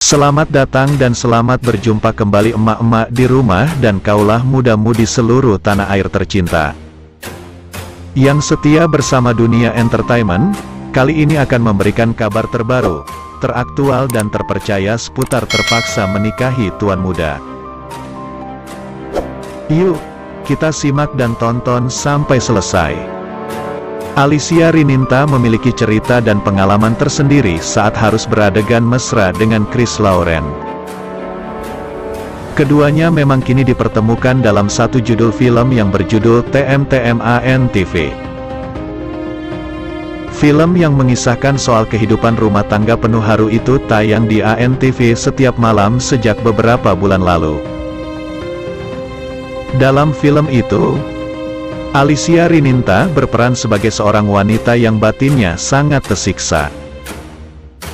Selamat datang dan selamat berjumpa kembali emak-emak di rumah dan kaulah muda-mudi seluruh tanah air tercinta yang setia bersama Dunia Entertainment. Kali ini akan memberikan kabar terbaru, teraktual dan terpercaya seputar terpaksa menikahi tuan muda. Yuk, kita simak dan tonton sampai selesai. Alicia Rininta memiliki cerita dan pengalaman tersendiri saat harus beradegan mesra dengan Chris Lauren. Keduanya memang kini dipertemukan dalam satu judul film yang berjudul TMTMANTV. Film yang mengisahkan soal kehidupan rumah tangga penuh haru itu tayang di ANTV setiap malam sejak beberapa bulan lalu. Dalam film itu, Alicia Rininta berperan sebagai seorang wanita yang batinnya sangat tersiksa.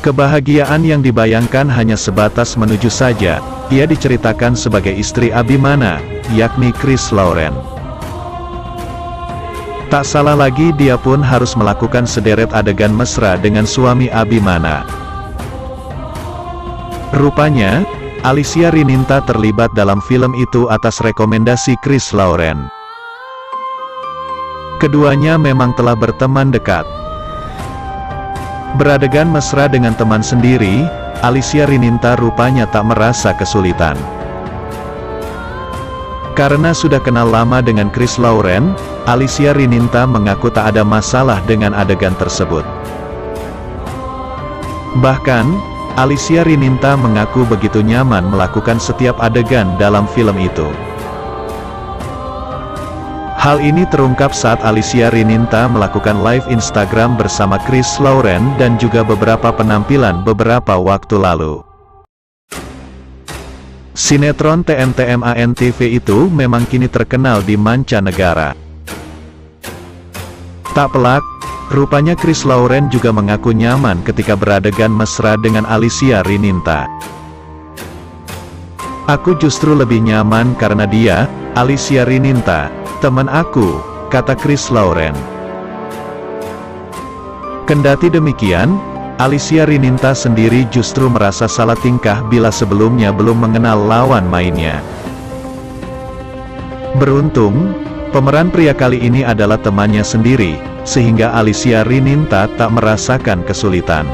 Kebahagiaan yang dibayangkan hanya sebatas menuju saja. Ia diceritakan sebagai istri Abimana, yakni Chris Lauren. Tak salah lagi, dia pun harus melakukan sederet adegan mesra dengan suami Abimana. Rupanya, Alicia Rininta terlibat dalam film itu atas rekomendasi Chris Lauren. Keduanya memang telah berteman dekat. Beradegan mesra dengan teman sendiri, Alicia Rininta rupanya tak merasa kesulitan. Karena sudah kenal lama dengan Chris Lauren, Alicia Rininta mengaku tak ada masalah dengan adegan tersebut. Bahkan, Alicia Rininta mengaku begitu nyaman melakukan setiap adegan dalam film itu. Hal ini terungkap saat Alicia Rininta melakukan live Instagram bersama Chris Lauren dan juga beberapa penampilan beberapa waktu lalu. Sinetron TMTMANTV itu memang kini terkenal di mancanegara. Tak pelak, rupanya Chris Lauren juga mengaku nyaman ketika beradegan mesra dengan Alicia Rininta. "Aku justru lebih nyaman karena dia, Alicia Rininta, teman aku," kata Chris Lauren. Kendati demikian, Alicia Rininta sendiri justru merasa salah tingkah bila sebelumnya belum mengenal lawan mainnya. Beruntung, pemeran pria kali ini adalah temannya sendiri, sehingga Alicia Rininta tak merasakan kesulitan.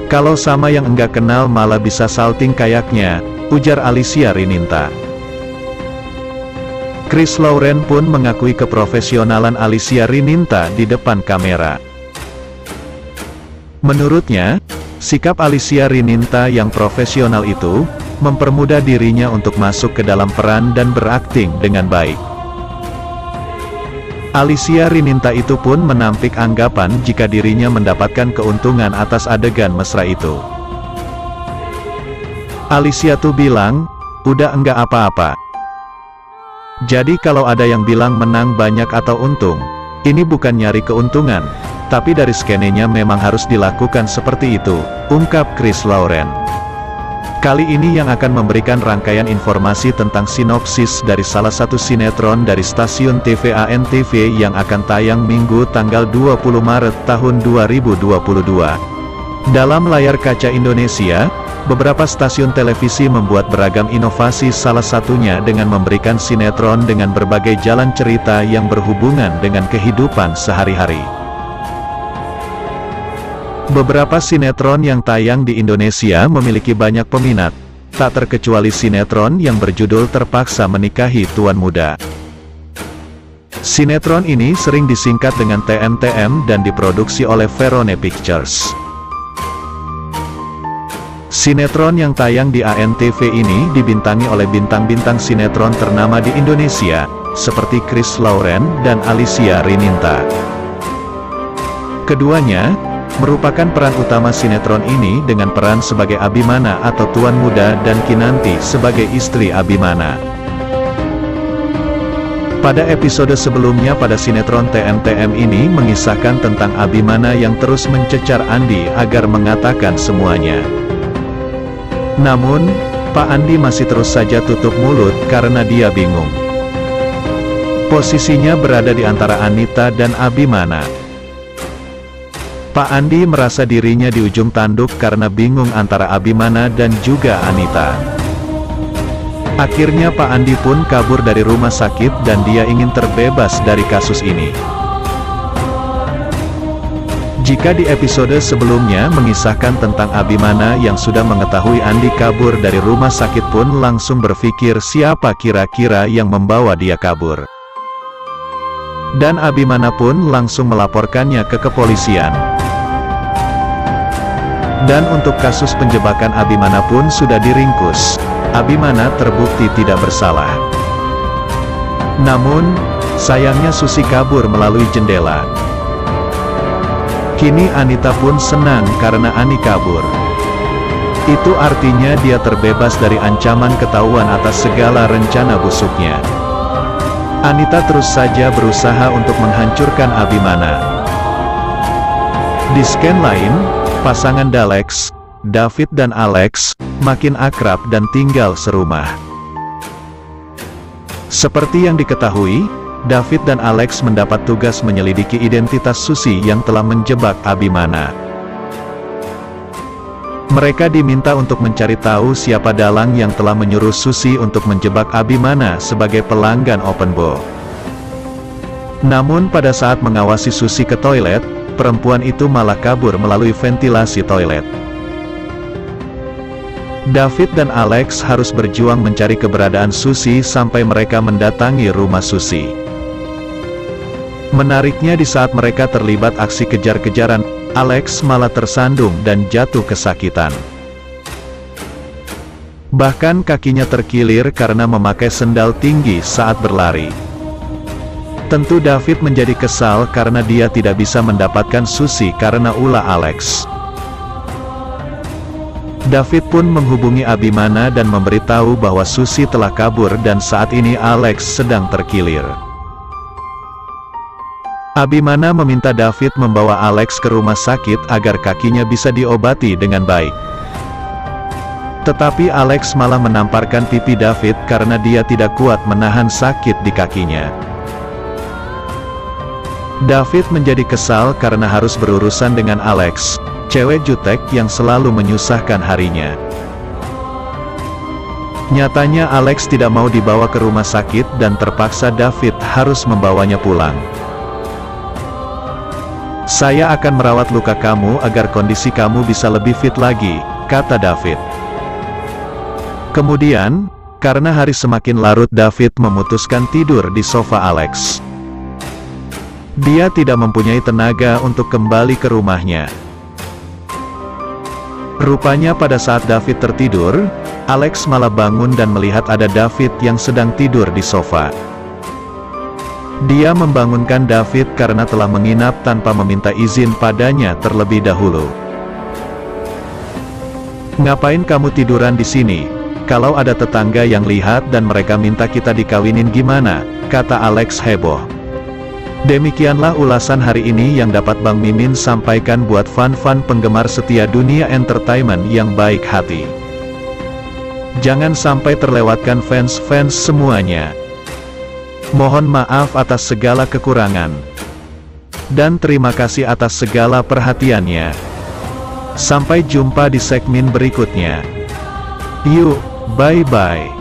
"Kalau sama yang enggak kenal malah bisa salting kayaknya," ujar Alicia Rininta. Chris Lauren pun mengakui keprofesionalan Alicia Rininta di depan kamera. Menurutnya, sikap Alicia Rininta yang profesional itu mempermudah dirinya untuk masuk ke dalam peran dan berakting dengan baik. Alicia Rininta itu pun menampik anggapan jika dirinya mendapatkan keuntungan atas adegan mesra itu. Alicia tuh bilang, "Udah enggak apa-apa. Jadi kalau ada yang bilang menang banyak atau untung, ini bukan nyari keuntungan, tapi dari skenenya memang harus dilakukan seperti itu," ungkap Chris Lauren. Kali ini yang akan memberikan rangkaian informasi tentang sinopsis dari salah satu sinetron dari stasiun TV ANTV yang akan tayang Minggu tanggal 20 Maret tahun 2022. Dalam layar kaca Indonesia, beberapa stasiun televisi membuat beragam inovasi, salah satunya dengan memberikan sinetron dengan berbagai jalan cerita yang berhubungan dengan kehidupan sehari-hari. Beberapa sinetron yang tayang di Indonesia memiliki banyak peminat, tak terkecuali sinetron yang berjudul Terpaksa Menikahi Tuan Muda. Sinetron ini sering disingkat dengan TMTM dan diproduksi oleh Verone Pictures. Sinetron yang tayang di ANTV ini dibintangi oleh bintang-bintang sinetron ternama di Indonesia, seperti Chris Lauren dan Alicia Rininta. Keduanya merupakan peran utama sinetron ini dengan peran sebagai Abimana atau Tuan Muda dan Kinanti sebagai istri Abimana. Pada episode sebelumnya pada sinetron TMTM ini mengisahkan tentang Abimana yang terus mencecar Andi agar mengatakan semuanya. Namun, Pak Andi masih terus saja tutup mulut karena dia bingung. Posisinya berada di antara Anita dan Abimana. Pak Andi merasa dirinya di ujung tanduk karena bingung antara Abimana dan juga Anita. Akhirnya Pak Andi pun kabur dari rumah sakit dan dia ingin terbebas dari kasus ini. Jika di episode sebelumnya mengisahkan tentang Abimana yang sudah mengetahui Andi kabur dari rumah sakit pun langsung berpikir siapa kira-kira yang membawa dia kabur. Dan Abimana pun langsung melaporkannya ke kepolisian. Dan untuk kasus penjebakan Abimana pun sudah diringkus. Abimana terbukti tidak bersalah. Namun, sayangnya Susi kabur melalui jendela. Kini Anita pun senang karena Ani kabur. Itu artinya dia terbebas dari ancaman ketahuan atas segala rencana busuknya. Anita terus saja berusaha untuk menghancurkan Abimana. Di scan lain, pasangan Dalex, David dan Alex, makin akrab dan tinggal serumah. Seperti yang diketahui, David dan Alex mendapat tugas menyelidiki identitas Susi yang telah menjebak Abimana. Mereka diminta untuk mencari tahu siapa dalang yang telah menyuruh Susi untuk menjebak Abimana sebagai pelanggan Openbo. Namun pada saat mengawasi Susi ke toilet, perempuan itu malah kabur melalui ventilasi toilet. David dan Alex harus berjuang mencari keberadaan Susi sampai mereka mendatangi rumah Susi. Menariknya di saat mereka terlibat aksi kejar-kejaran, Alex malah tersandung dan jatuh kesakitan. Bahkan kakinya terkilir karena memakai sendal tinggi saat berlari. Tentu David menjadi kesal karena dia tidak bisa mendapatkan Susi karena ulah Alex. David pun menghubungi Abimana dan memberitahu bahwa Susi telah kabur dan saat ini Alex sedang terkilir. Abimana meminta David membawa Alex ke rumah sakit agar kakinya bisa diobati dengan baik. Tetapi Alex malah menamparkan pipi David karena dia tidak kuat menahan sakit di kakinya. David menjadi kesal karena harus berurusan dengan Alex, cewek jutek yang selalu menyusahkan harinya. Nyatanya Alex tidak mau dibawa ke rumah sakit dan terpaksa David harus membawanya pulang. "Saya akan merawat luka kamu agar kondisi kamu bisa lebih fit lagi," kata David. Kemudian, karena hari semakin larut David memutuskan tidur di sofa Alex. Dia tidak mempunyai tenaga untuk kembali ke rumahnya. Rupanya pada saat David tertidur, Alex malah bangun dan melihat ada David yang sedang tidur di sofa. Dia membangunkan David karena telah menginap tanpa meminta izin padanya terlebih dahulu. "Ngapain kamu tiduran di sini? Kalau ada tetangga yang lihat dan mereka minta kita dikawinin gimana?" kata Alex heboh. Demikianlah ulasan hari ini yang dapat Bang Mimin sampaikan buat fan-fan penggemar setia dunia entertainment yang baik hati. Jangan sampai terlewatkan fans-fans semuanya. Mohon maaf atas segala kekurangan. Dan terima kasih atas segala perhatiannya. Sampai jumpa di segmen berikutnya. Yuk, bye-bye.